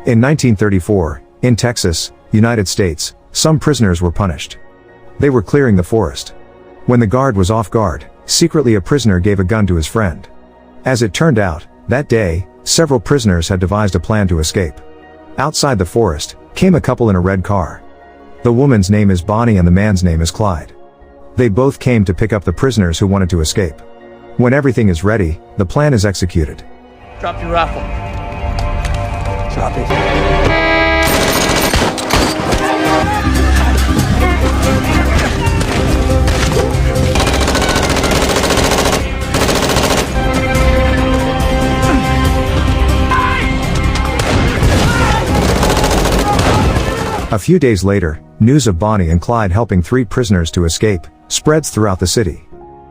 In 1934, in Texas, United States, some prisoners were punished. They were clearing the forest. When the guard was off guard, secretly a prisoner gave a gun to his friend. As it turned out, that day, several prisoners had devised a plan to escape. Outside the forest, came a couple in a red car. The woman's name is Bonnie and the man's name is Clyde. They both came to pick up the prisoners who wanted to escape. When everything is ready, the plan is executed. Drop your rifle. Drop it. A few days later, news of Bonnie and Clyde helping 3 prisoners to escape spreads throughout the city.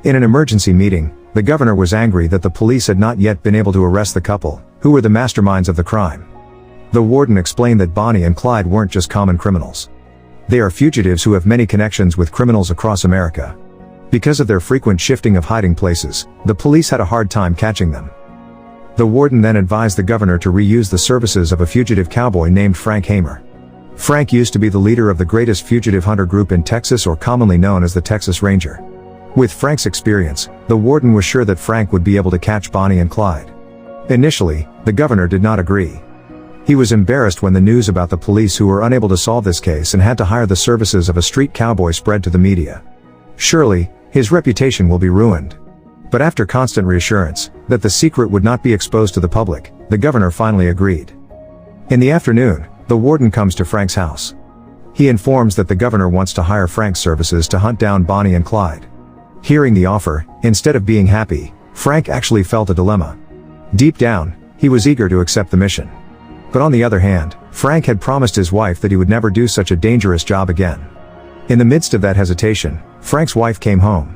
In an emergency meeting, the governor was angry that the police had not yet been able to arrest the couple, who were the masterminds of the crime. The warden explained that Bonnie and Clyde weren't just common criminals. They are fugitives who have many connections with criminals across America. Because of their frequent shifting of hiding places, the police had a hard time catching them. The warden then advised the governor to reuse the services of a fugitive cowboy named Frank Hamer. Frank used to be the leader of the greatest fugitive hunter group in Texas, or commonly known as the Texas Ranger. With Frank's experience, the warden was sure that Frank would be able to catch Bonnie and Clyde. Initially, the governor did not agree. He was embarrassed when the news about the police who were unable to solve this case and had to hire the services of a street cowboy spread to the media. Surely, his reputation will be ruined. But after constant reassurance that the secret would not be exposed to the public, the governor finally agreed. In the afternoon, the warden comes to Frank's house. He informs that the governor wants to hire Frank's services to hunt down Bonnie and Clyde. Hearing the offer, instead of being happy, Frank actually felt a dilemma. Deep down, he was eager to accept the mission. But on the other hand, Frank had promised his wife that he would never do such a dangerous job again. In the midst of that hesitation, Frank's wife came home.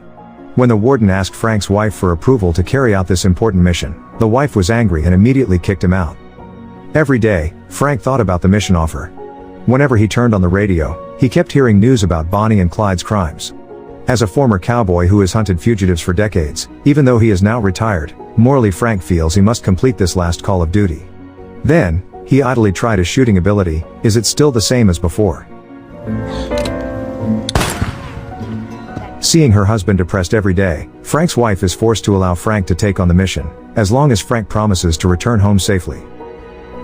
When the warden asked Frank's wife for approval to carry out this important mission, the wife was angry and immediately kicked him out. Every day, Frank thought about the mission offer. Whenever he turned on the radio, he kept hearing news about Bonnie and Clyde's crimes. As a former cowboy who has hunted fugitives for decades, even though he is now retired, morally Frank feels he must complete this last call of duty. Then, he idly tried his shooting ability. Is it still the same as before? Seeing her husband depressed every day, Frank's wife is forced to allow Frank to take on the mission, as long as Frank promises to return home safely.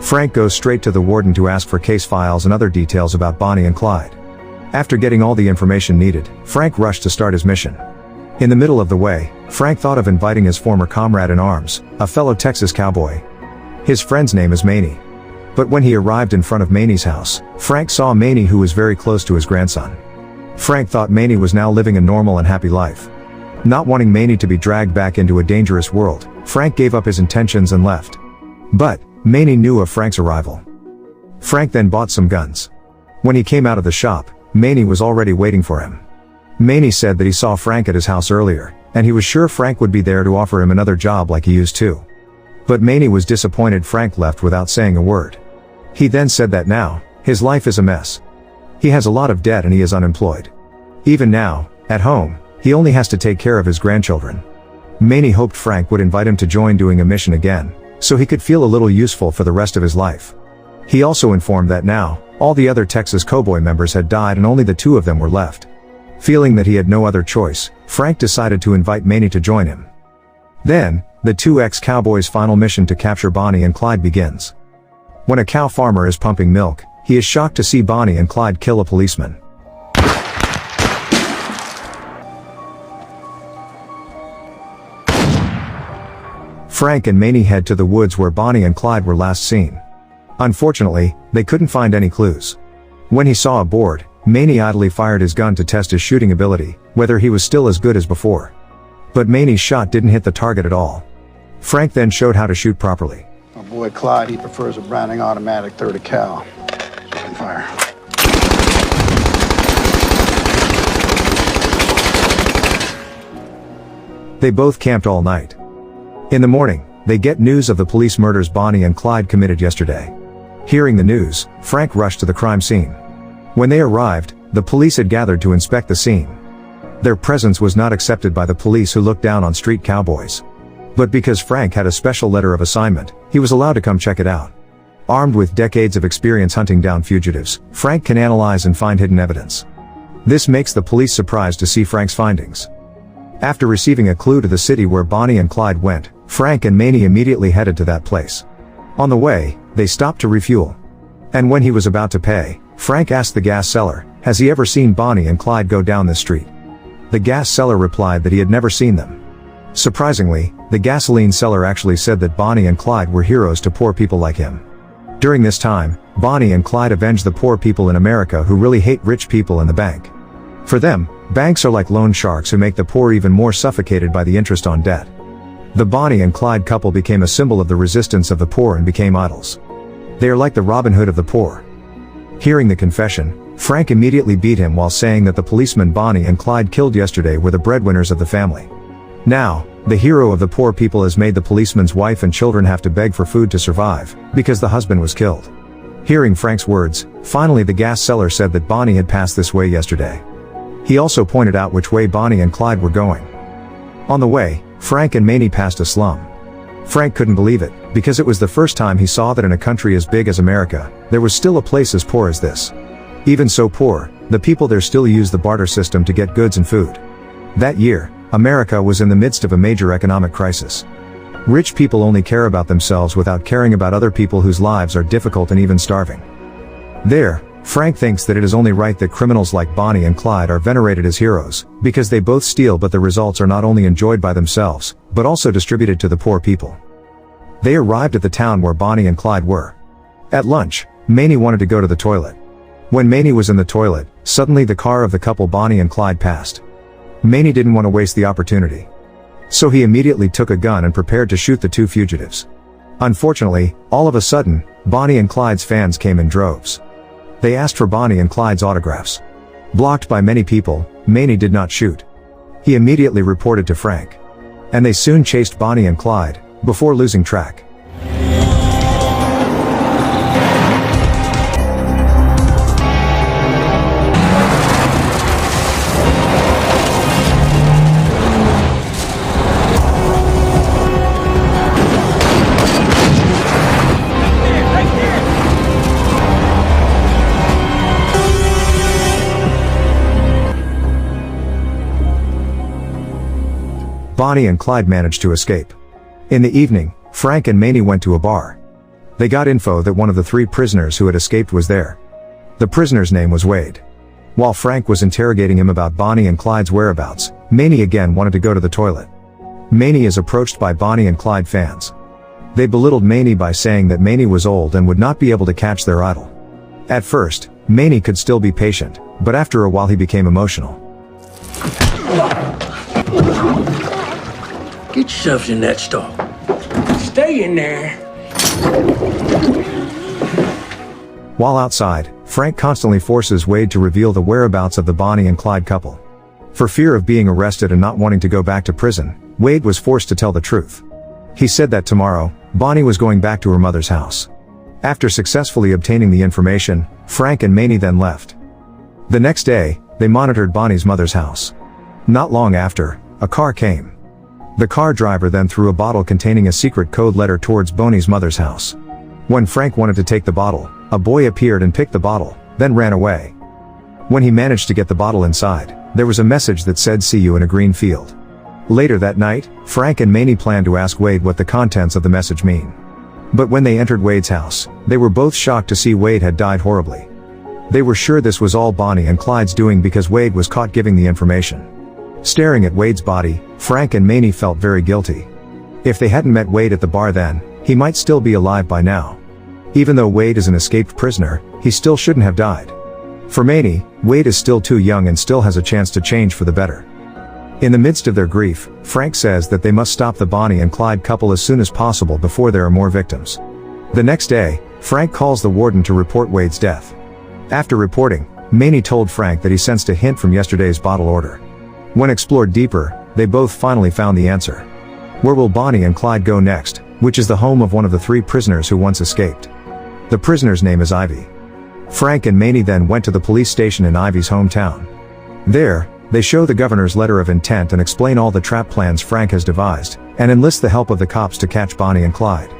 Frank goes straight to the warden to ask for case files and other details about Bonnie and Clyde. After getting all the information needed, Frank rushed to start his mission. In the middle of the way, Frank thought of inviting his former comrade in arms, a fellow Texas cowboy. His friend's name is Manny. But when he arrived in front of Manny's house, Frank saw Manny, who was very close to his grandson. Frank thought Manny was now living a normal and happy life. Not wanting Manny to be dragged back into a dangerous world, Frank gave up his intentions and left. But Manny knew of Frank's arrival. Frank then bought some guns. When he came out of the shop, Manny was already waiting for him. Manny said that he saw Frank at his house earlier, and he was sure Frank would be there to offer him another job like he used to. But Manny was disappointed Frank left without saying a word. He then said that now, his life is a mess. He has a lot of debt and he is unemployed. Even now, at home, he only has to take care of his grandchildren. Manny hoped Frank would invite him to join doing a mission again, so he could feel a little useful for the rest of his life. He also informed that now, all the other Texas Cowboy members had died and only the 2 of them were left. Feeling that he had no other choice, Frank decided to invite Manny to join him. Then, the 2 ex-cowboys' final mission to capture Bonnie and Clyde begins. When a cow farmer is pumping milk, he is shocked to see Bonnie and Clyde kill a policeman. Frank and Manny head to the woods where Bonnie and Clyde were last seen. Unfortunately, they couldn't find any clues. When he saw a board, Manny idly fired his gun to test his shooting ability, whether he was still as good as before. But Manny's shot didn't hit the target at all. Frank then showed how to shoot properly. My boy Clyde, he prefers a Browning automatic 30 cal. Open fire. They both camped all night. In the morning, they get news of the police murders Bonnie and Clyde committed yesterday. Hearing the news, Frank rushed to the crime scene. When they arrived, the police had gathered to inspect the scene. Their presence was not accepted by the police, who looked down on street cowboys. But because Frank had a special letter of assignment, he was allowed to come check it out. Armed with decades of experience hunting down fugitives, Frank can analyze and find hidden evidence. This makes the police surprised to see Frank's findings. After receiving a clue to the city where Bonnie and Clyde went, Frank and Maney immediately headed to that place. On the way, they stopped to refuel. And when he was about to pay, Frank asked the gas seller, has he ever seen Bonnie and Clyde go down this street? The gas seller replied that he had never seen them. Surprisingly, the gasoline seller actually said that Bonnie and Clyde were heroes to poor people like him. During this time, Bonnie and Clyde avenged the poor people in America who really hate rich people and the bank. For them, banks are like loan sharks who make the poor even more suffocated by the interest on debt. The Bonnie and Clyde couple became a symbol of the resistance of the poor and became idols. They are like the Robin Hood of the poor. Hearing the confession, Frank immediately beat him while saying that the policemen Bonnie and Clyde killed yesterday were the breadwinners of the family. Now, the hero of the poor people has made the policeman's wife and children have to beg for food to survive, because the husband was killed. Hearing Frank's words, finally the gas seller said that Bonnie had passed this way yesterday. He also pointed out which way Bonnie and Clyde were going. On the way, Frank and Maney passed a slum. Frank couldn't believe it, because it was the first time he saw that in a country as big as America, there was still a place as poor as this. Even so poor, the people there still use the barter system to get goods and food. That year, America was in the midst of a major economic crisis. Rich people only care about themselves without caring about other people whose lives are difficult and even starving. There, Frank thinks that it is only right that criminals like Bonnie and Clyde are venerated as heroes, because they both steal but the results are not only enjoyed by themselves, but also distributed to the poor people. They arrived at the town where Bonnie and Clyde were. At lunch, Maney wanted to go to the toilet. When Maney was in the toilet, suddenly the car of the couple Bonnie and Clyde passed. Maney didn't want to waste the opportunity. So he immediately took a gun and prepared to shoot the two fugitives. Unfortunately, all of a sudden, Bonnie and Clyde's fans came in droves. They asked for Bonnie and Clyde's autographs. Blocked by many people, Maney did not shoot. He immediately reported to Frank. And they soon chased Bonnie and Clyde, before losing track. Bonnie and Clyde managed to escape. In the evening, Frank and Maney went to a bar. They got info that one of the three prisoners who had escaped was there. The prisoner's name was Wade. While Frank was interrogating him about Bonnie and Clyde's whereabouts, Maney again wanted to go to the toilet. Maney is approached by Bonnie and Clyde fans. They belittled Maney by saying that Maney was old and would not be able to catch their idol. At first, Maney could still be patient, but after a while he became emotional. Get yourself in that stall. Stay in there. While outside, Frank constantly forces Wade to reveal the whereabouts of the Bonnie and Clyde couple. For fear of being arrested and not wanting to go back to prison, Wade was forced to tell the truth. He said that tomorrow, Bonnie was going back to her mother's house. After successfully obtaining the information, Frank and Maney then left. The next day, they monitored Bonnie's mother's house. Not long after, a car came. The car driver then threw a bottle containing a secret code letter towards Bonnie's mother's house. When Frank wanted to take the bottle, a boy appeared and picked the bottle, then ran away. When he managed to get the bottle inside, there was a message that said "See you in a green field." Later that night, Frank and Maney planned to ask Wade what the contents of the message mean. But when they entered Wade's house, they were both shocked to see Wade had died horribly. They were sure this was all Bonnie and Clyde's doing because Wade was caught giving the information. Staring at Wade's body, Frank and Maney felt very guilty. If they hadn't met Wade at the bar then, he might still be alive by now. Even though Wade is an escaped prisoner, he still shouldn't have died. For Maney, Wade is still too young and still has a chance to change for the better. In the midst of their grief, Frank says that they must stop the Bonnie and Clyde couple as soon as possible before there are more victims. The next day, Frank calls the warden to report Wade's death. After reporting, Maney told Frank that he sensed a hint from yesterday's bottle order. When explored deeper, they both finally found the answer. Where will Bonnie and Clyde go next, which is the home of one of the three prisoners who once escaped? The prisoner's name is Ivy. Frank and Maney then went to the police station in Ivy's hometown. There, they show the governor's letter of intent and explain all the trap plans Frank has devised, and enlist the help of the cops to catch Bonnie and Clyde.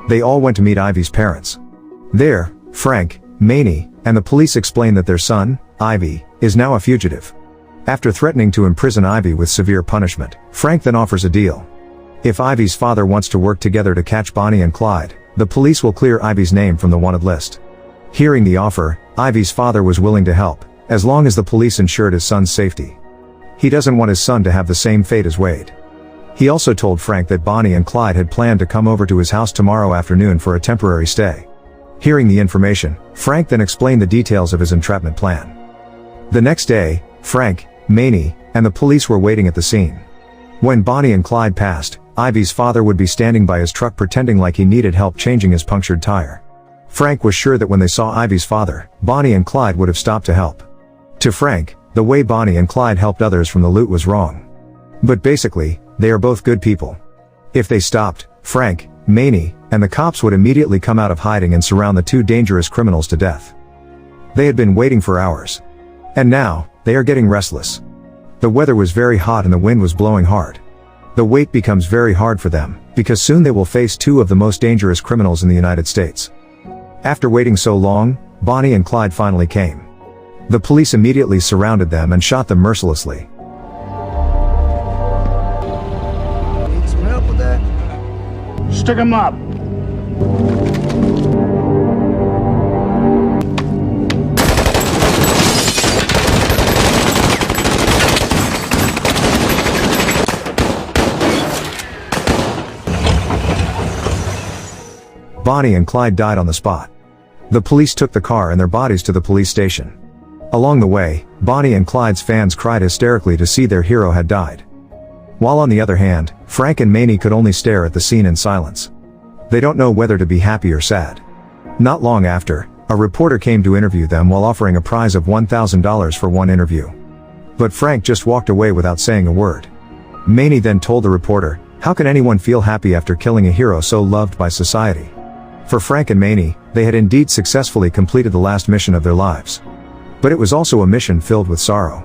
They all went to meet Ivy's parents. There, Frank, Maney, and the police explain that their son, Ivy, is now a fugitive. After threatening to imprison Ivy with severe punishment, Frank then offers a deal. If Ivy's father wants to work together to catch Bonnie and Clyde, the police will clear Ivy's name from the wanted list. Hearing the offer, Ivy's father was willing to help, as long as the police ensured his son's safety. He doesn't want his son to have the same fate as Wade. He also told Frank that Bonnie and Clyde had planned to come over to his house tomorrow afternoon for a temporary stay. Hearing the information, Frank then explained the details of his entrapment plan. The next day, Frank, Maney, and the police were waiting at the scene. When Bonnie and Clyde passed, Ivy's father would be standing by his truck pretending like he needed help changing his punctured tire. Frank was sure that when they saw Ivy's father, Bonnie and Clyde would have stopped to help. To Frank, the way Bonnie and Clyde helped others from the loot was wrong. But basically, they are both good people. If they stopped, Frank, Maney, and the cops would immediately come out of hiding and surround the two dangerous criminals to death. They had been waiting for hours. And now, they are getting restless. The weather was very hot and the wind was blowing hard. The wait becomes very hard for them, because soon they will face two of the most dangerous criminals in the United States. After waiting so long, Bonnie and Clyde finally came. The police immediately surrounded them and shot them mercilessly. Need some help with that? Stick 'em up. Bonnie and Clyde died on the spot. The police took the car and their bodies to the police station. Along the way, Bonnie and Clyde's fans cried hysterically to see their hero had died. While on the other hand, Frank and Maney could only stare at the scene in silence. They don't know whether to be happy or sad. Not long after, a reporter came to interview them while offering a prize of $1,000 for one interview. But Frank just walked away without saying a word. Maney then told the reporter, "How can anyone feel happy after killing a hero so loved by society?" For Frank and Maney, they had indeed successfully completed the last mission of their lives. But it was also a mission filled with sorrow.